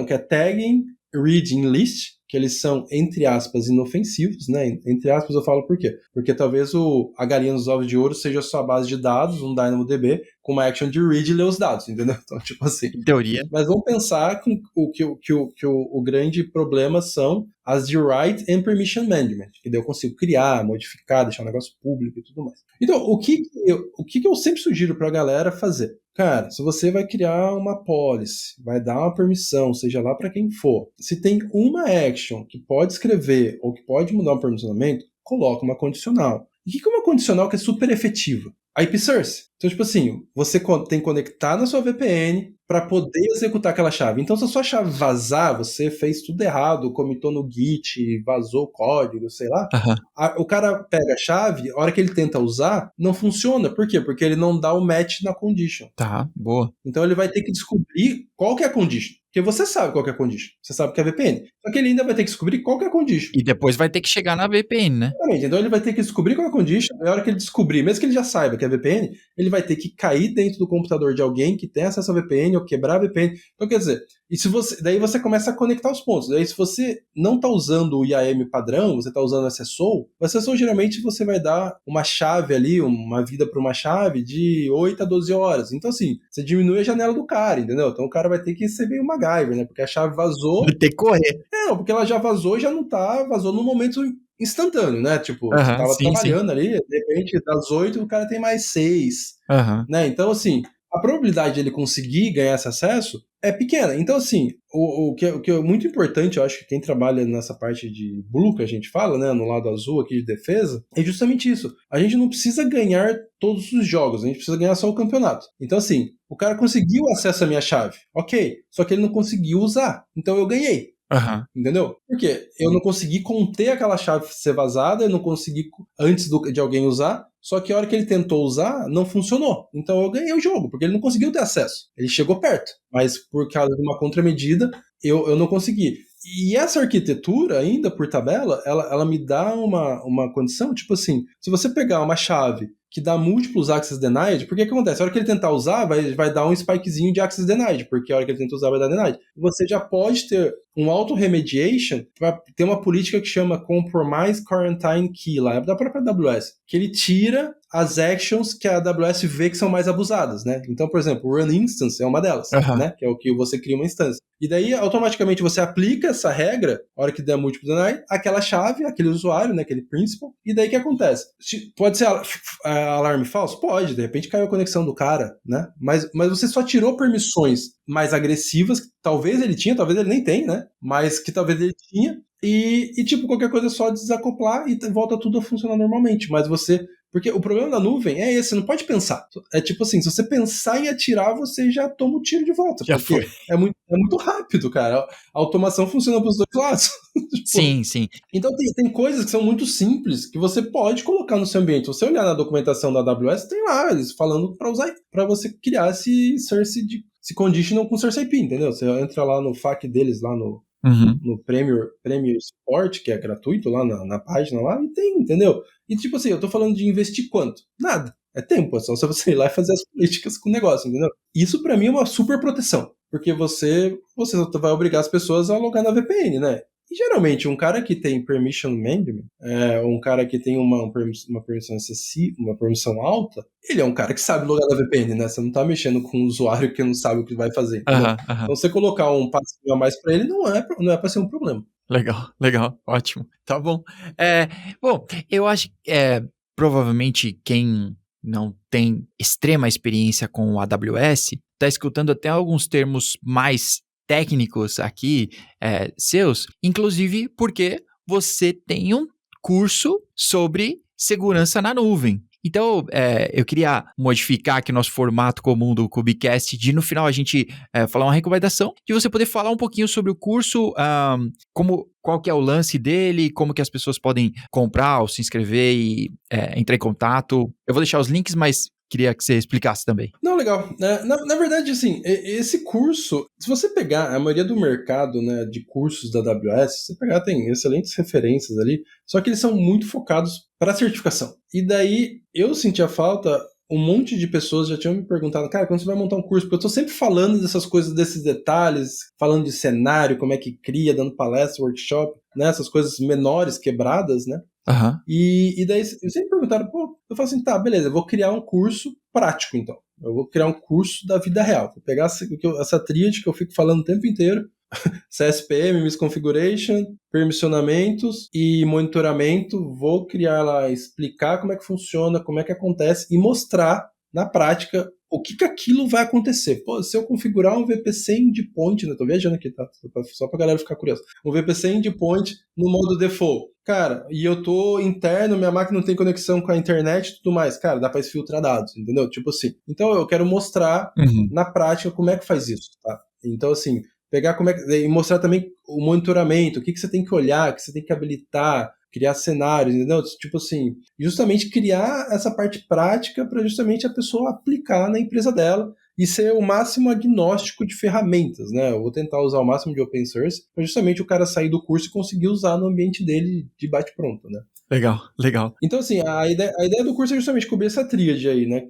é tagging, reading, list, que eles são, entre aspas, inofensivos, né? Entre aspas eu falo por quê? Porque talvez a galinha dos ovos de ouro seja a sua base de dados, um DynamoDB, com uma action de read e ler os dados, entendeu? Então, tipo assim... Em teoria. Mas vamos pensar que o grande problema são as de Write and Permission Management, que daí eu consigo criar, modificar, deixar um negócio público e tudo mais. Então, o que eu sempre sugiro pra galera fazer? Cara, se você vai criar uma policy, vai dar uma permissão, seja lá para quem for, se tem uma action que pode escrever ou que pode mudar um permissionamento, coloca uma condicional. E o que é uma condicional que é super efetiva? A IP Source. Então, tipo assim, você tem que conectar na sua VPN para poder executar aquela chave. Então, se a sua chave vazar, você fez tudo errado, comitou no Git, vazou o código, sei lá, o cara pega a chave, a hora que ele tenta usar, não funciona. Por quê? Porque ele não dá o match na condition. Tá, boa. Então ele vai ter que descobrir qual que é a condition. Porque você sabe qual que é a condition. Você sabe que é a VPN. Só que ele ainda vai ter que descobrir qual que é a condition. E depois vai ter que chegar na VPN, né? Exatamente. Então ele vai ter que descobrir qual é a condition. Na hora que ele descobrir, mesmo que ele já saiba que é a VPN, ele vai ter que cair dentro do computador de alguém que tem acesso à VPN ou quebrar a VPN. Então quer dizer, daí você começa a conectar os pontos. Daí se você não está usando o IAM padrão, você está usando o SSO, o SSO geralmente você vai dar uma chave ali, uma vida para uma chave de 8 a 12 horas. Então assim, você diminui a janela do cara, entendeu? Então o cara vai ter que ser meio MacGyver, né? Porque a chave vazou. Vai ter que correr. Não, porque ela já vazou e já não tá, vazou no momento instantâneo, né? Tipo, você tava trabalhando ali, de repente das 8 o cara tem mais 6, né? Então assim, a probabilidade de ele conseguir ganhar esse acesso é pequena. Então, assim, o que é muito importante, eu acho que quem trabalha nessa parte de Blue, que a gente fala, né, no lado azul aqui de defesa, é justamente isso. A gente não precisa ganhar todos os jogos, a gente precisa ganhar só o campeonato. Então, assim, o cara conseguiu acesso à minha chave, ok, só que ele não conseguiu usar, então eu ganhei. Entendeu? Porque eu não consegui conter aquela chave ser vazada, eu não consegui antes de alguém usar, só que a hora que ele tentou usar, não funcionou. Então eu ganhei o jogo, porque ele não conseguiu ter acesso. Ele chegou perto, mas por causa de uma contramedida, eu não consegui. E essa arquitetura, ainda por tabela, ela me dá uma condição, tipo assim, se você pegar uma chave que dá múltiplos access denied, porque o que acontece? A hora que ele tentar usar, vai dar um spikezinho de access denied, porque a hora que ele tenta usar vai dar denied. Você já pode ter um auto-remediation para ter uma política que chama Compromise Quarantine Key, lá, da própria AWS, que ele tira as actions que a AWS vê que são mais abusadas, né? Então, por exemplo, o Run Instance é uma delas, né? Que é o que você cria uma instância. E daí, automaticamente, você aplica essa regra, a hora que der múltiplo deny, aquela chave, aquele usuário, né? Aquele principal. E daí, o que acontece? Pode ser alarme falso? Pode. De repente, caiu a conexão do cara, né? Mas você só tirou permissões mais agressivas, que talvez ele tinha, talvez ele nem tenha, né? Mas que talvez ele tinha. E tipo, qualquer coisa é só desacoplar e volta tudo a funcionar normalmente. Mas você... Porque o problema da nuvem é esse, você não pode pensar. É tipo assim, se você pensar em atirar, você já toma o tiro de volta. Já porque foi. é muito rápido, cara. A automação funciona para os dois lados. Tipo, Sim, sim. então tem coisas que são muito simples que você pode colocar no seu ambiente. Se você olhar na documentação da AWS, tem lá eles falando para usar, para você criar esse conditional com Source IP, entendeu? Você entra lá no FAQ deles, lá no Premier Support, que é gratuito lá na página lá, e tem, entendeu? E tipo assim, eu tô falando de investir quanto? Nada. É tempo, é só você ir lá e fazer as políticas com o negócio, entendeu? Isso pra mim é uma super proteção, porque você vai obrigar as pessoas a logar na VPN, né? E geralmente um cara que tem permission management, um cara que tem uma permissão excessiva, uma permissão alta, ele é um cara que sabe logar na VPN, né? Você não tá mexendo com um usuário que não sabe o que vai fazer, entendeu? Então você colocar um passinho a mais pra ele não é pra ser um problema. Legal, ótimo. Tá bom. Bom, eu acho que provavelmente quem não tem extrema experiência com o AWS está escutando até alguns termos mais técnicos aqui seus, inclusive porque você tem um curso sobre segurança na nuvem. Então, eu queria modificar aqui nosso formato comum do Kubecast de no final a gente falar uma recomendação, de você poder falar um pouquinho sobre o curso, qual que é o lance dele, como que as pessoas podem comprar ou se inscrever e entrar em contato. Eu vou deixar os links, mas queria que você explicasse também. Não, legal. Na verdade, assim, esse curso, se você pegar a maioria do mercado, né, de cursos da AWS, você pegar, tem excelentes referências ali, só que eles são muito focados para certificação. E daí, eu senti a falta, um monte de pessoas já tinham me perguntado, cara, quando você vai montar um curso? Porque eu tô sempre falando dessas coisas, desses detalhes, falando de cenário, como é que cria, dando palestra, workshop, né, essas coisas menores, quebradas, né? E daí, eles sempre perguntaram, eu falo assim, tá, beleza, eu vou criar um curso prático, então. Eu vou criar um curso da vida real. Vou pegar essa tríade que eu fico falando o tempo inteiro, CSPM, Misconfiguration, permissionamentos e monitoramento, vou criar lá, explicar como é que funciona, como é que acontece e mostrar na prática o que aquilo vai acontecer. Se eu configurar um VPC endpoint, né, tô viajando aqui, tá? Só pra galera ficar curiosa. Um VPC endpoint no modo default. Cara, e eu tô interno, minha máquina não tem conexão com a internet e tudo mais. Cara, dá pra exfiltrar dados, entendeu? Tipo assim. Então eu quero mostrar na prática como é que faz isso, tá? Então assim, pegar e mostrar também o monitoramento, o que você tem que olhar, o que você tem que habilitar, criar cenários, entendeu? Tipo assim, justamente criar essa parte prática para justamente a pessoa aplicar na empresa dela e ser o máximo agnóstico de ferramentas, né? Eu vou tentar usar o máximo de open source para justamente o cara sair do curso e conseguir usar no ambiente dele de bate-pronto, né? Legal. Então, assim, a ideia do curso é justamente cobrir essa tríade aí, né?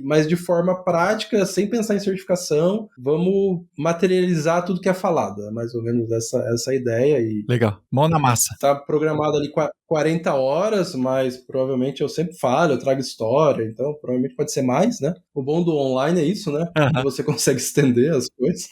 Mas de forma prática, sem pensar em certificação, vamos materializar tudo que é falado. É mais ou menos essa ideia. Legal. Mão na massa. Tá programado ali 40 horas, mas provavelmente eu sempre falo, eu trago história, então provavelmente pode ser mais, né? O bom do online é isso, né? Que você consegue estender as coisas.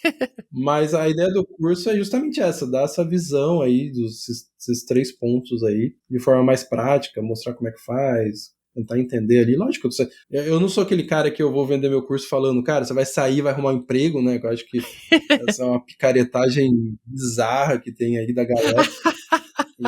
Mas a ideia do curso é justamente essa, dar essa visão aí desses 3 pontos aí, de forma mais prática, mostrar como é que faz, tentar entender ali. Lógico, eu não sou aquele cara que eu vou vender meu curso falando, cara, você vai sair, vai arrumar um emprego, né? Eu acho que essa é uma picaretagem bizarra que tem aí da galera.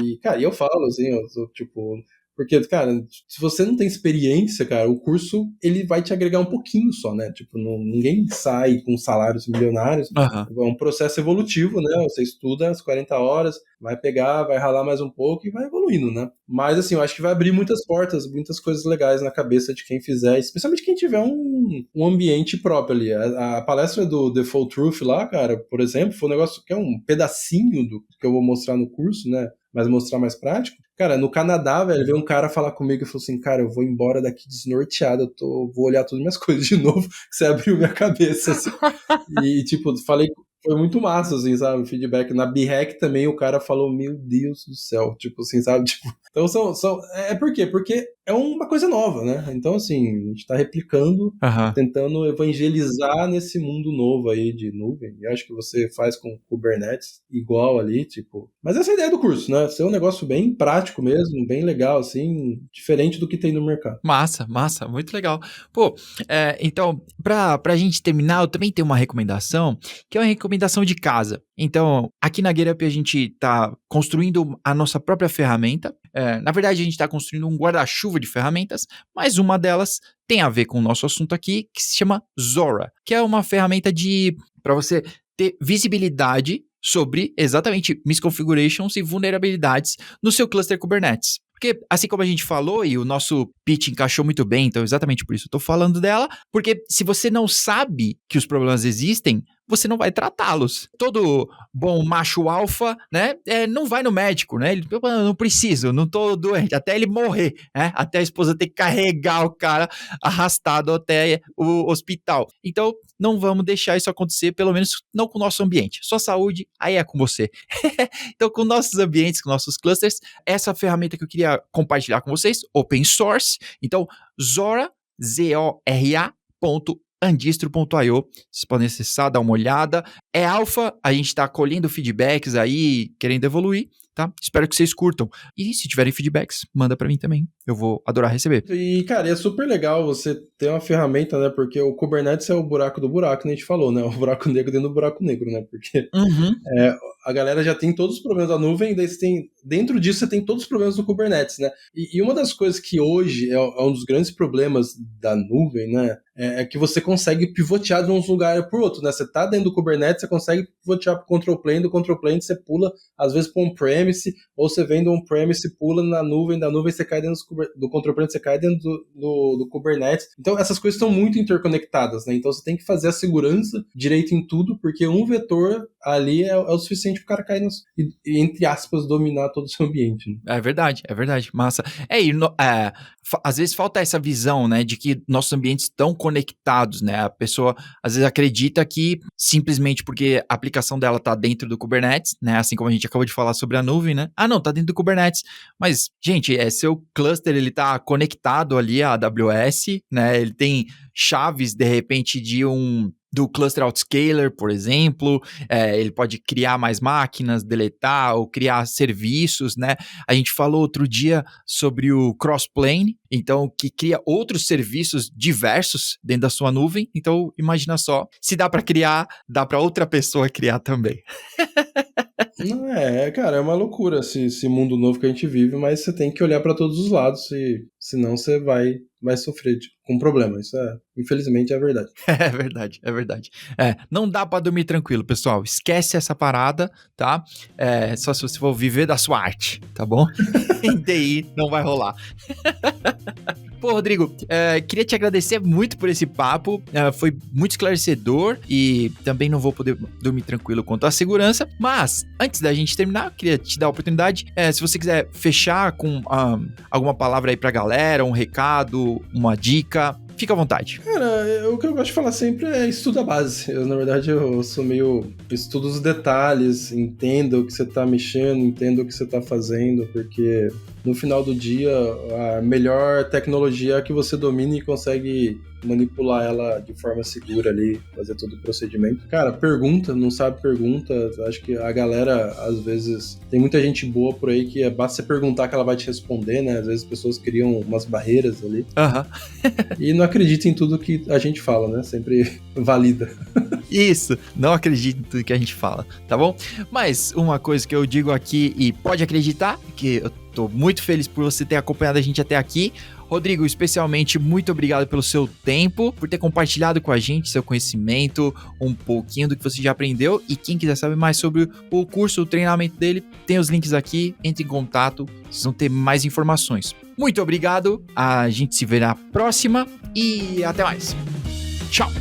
E, cara, eu falo assim, eu sou, tipo... Porque, cara, se você não tem experiência, cara, o curso, ele vai te agregar um pouquinho só, né? Tipo, ninguém sai com salários milionários. É um processo evolutivo, né? Você estuda as 40 horas, vai pegar, vai ralar mais um pouco e vai evoluindo, né? Mas, assim, eu acho que vai abrir muitas portas, muitas coisas legais na cabeça de quem fizer, especialmente quem tiver um ambiente próprio ali. A palestra do The Full Truth lá, cara, por exemplo, foi um negócio que é um pedacinho do que eu vou mostrar no curso, né? Mas mostrar mais prático. Cara, no Canadá, velho, veio um cara falar comigo e falou assim, cara, eu vou embora daqui desnorteado, vou olhar todas as minhas coisas de novo, que você abriu minha cabeça, assim. E, tipo, falei, foi muito massa, assim, sabe, o feedback. Na BREC também o cara falou, meu Deus do céu, tipo assim, sabe, tipo... Então por quê? Porque é uma coisa nova, né? Então, assim, a gente tá replicando, tentando evangelizar nesse mundo novo aí de nuvem. E acho que você faz com Kubernetes igual ali, tipo... Mas essa é a ideia do curso, né? Ser um negócio bem prático mesmo, bem legal, assim, diferente do que tem no mercado. Massa, muito legal. Pô, então, pra gente terminar, eu também tenho uma recomendação, que é uma recomendação de casa. Então, aqui na GetUp a gente tá construindo a nossa própria ferramenta. Na verdade, a gente está construindo um guarda-chuva de ferramentas, mas uma delas tem a ver com o nosso assunto aqui, que se chama Zora, que é uma ferramenta para você ter visibilidade sobre exatamente misconfigurations e vulnerabilidades no seu cluster Kubernetes. Porque, assim como a gente falou, e o nosso pitch encaixou muito bem, então exatamente por isso eu estou falando dela, porque se você não sabe que os problemas existem, você não vai tratá-los. Todo bom macho alfa, né, não vai no médico, né, ele, não preciso, não tô doente, até ele morrer, né, até a esposa ter que carregar o cara arrastado até o hospital. Então, não vamos deixar isso acontecer, pelo menos não com o nosso ambiente. Sua saúde, aí é com você. Então, com nossos ambientes, com nossos clusters, essa ferramenta que eu queria compartilhar com vocês, open source. Então, Zora, Zora.andistro.io. Vocês podem acessar, dar uma olhada. É alfa, a gente está colhendo feedbacks aí, querendo evoluir, tá? Espero que vocês curtam. E se tiverem feedbacks, manda para mim também. Eu vou adorar receber. E, cara, é super legal você ter uma ferramenta, né? Porque o Kubernetes é o buraco do buraco, né? A gente falou, né? O buraco negro dentro do buraco negro, né? Porque a galera já tem todos os problemas da nuvem, daí você tem, dentro disso você tem todos os problemas do Kubernetes, né? E uma das coisas que hoje é um dos grandes problemas da nuvem, né? É que você consegue pivotear de um lugar para o outro, né? Você tá dentro do Kubernetes, você consegue pivotear para o control plane, do control plane você pula, às vezes, para on-premise, ou você vem do on-premise e pula na nuvem, da nuvem você cai dentro do control plane, você cai dentro do Kubernetes. Então, essas coisas estão muito interconectadas, né? Então, você tem que fazer a segurança direito em tudo, porque um vetor ali é o suficiente para o cara cair e, entre aspas, dominar todo o seu ambiente. Né? É verdade, massa. Às vezes falta essa visão, né, de que nossos ambientes estão conectados, né, a pessoa às vezes acredita que simplesmente porque a aplicação dela tá dentro do Kubernetes, né, assim como a gente acabou de falar sobre a nuvem, né, não, tá dentro do Kubernetes, mas, gente, seu cluster, ele tá conectado ali à AWS, né, ele tem chaves, de repente, do cluster autoscaler, por exemplo, ele pode criar mais máquinas, deletar ou criar serviços, né? A gente falou outro dia sobre o Crossplane, então, que cria outros serviços diversos dentro da sua nuvem. Então, imagina só, se dá para criar, dá para outra pessoa criar também. Cara, é uma loucura esse mundo novo que a gente vive, mas você tem que olhar para todos os lados, senão você vai sofrer com problema. Isso infelizmente, é verdade. É verdade. Não dá pra dormir tranquilo, pessoal. Esquece essa parada, tá? Só se você for viver da sua arte, tá bom? Em TI não vai rolar. Pô, Rodrigo, queria te agradecer muito por esse papo, foi muito esclarecedor e também não vou poder dormir tranquilo quanto à segurança, mas antes da gente terminar, eu queria te dar a oportunidade, se você quiser fechar com alguma palavra aí pra galera, um recado, uma dica, fica à vontade. Cara, o que eu gosto de falar sempre é estuda a base. Na verdade, eu sou meio... Estudo os detalhes, entenda o que você tá mexendo, entenda o que você tá fazendo, porque no final do dia, a melhor tecnologia é a que você domina e consegue manipular ela de forma segura ali, fazer todo o procedimento. Cara, pergunta, não sabe, pergunta. Acho que a galera, às vezes, tem muita gente boa por aí que basta você perguntar que ela vai te responder, né? Às vezes as pessoas criam umas barreiras ali. E não acredita em tudo que a gente fala, né? Sempre valida. Isso, não acredite em tudo que a gente fala, tá bom? Mas uma coisa que eu digo aqui, e pode acreditar, que eu tô muito feliz por você ter acompanhado a gente até aqui. Rodrigo, especialmente, muito obrigado pelo seu tempo, por ter compartilhado com a gente seu conhecimento, um pouquinho do que você já aprendeu. E quem quiser saber mais sobre o curso, o treinamento dele, tem os links aqui, entre em contato, vocês vão ter mais informações. Muito obrigado, a gente se vê na próxima e até mais. Tchau!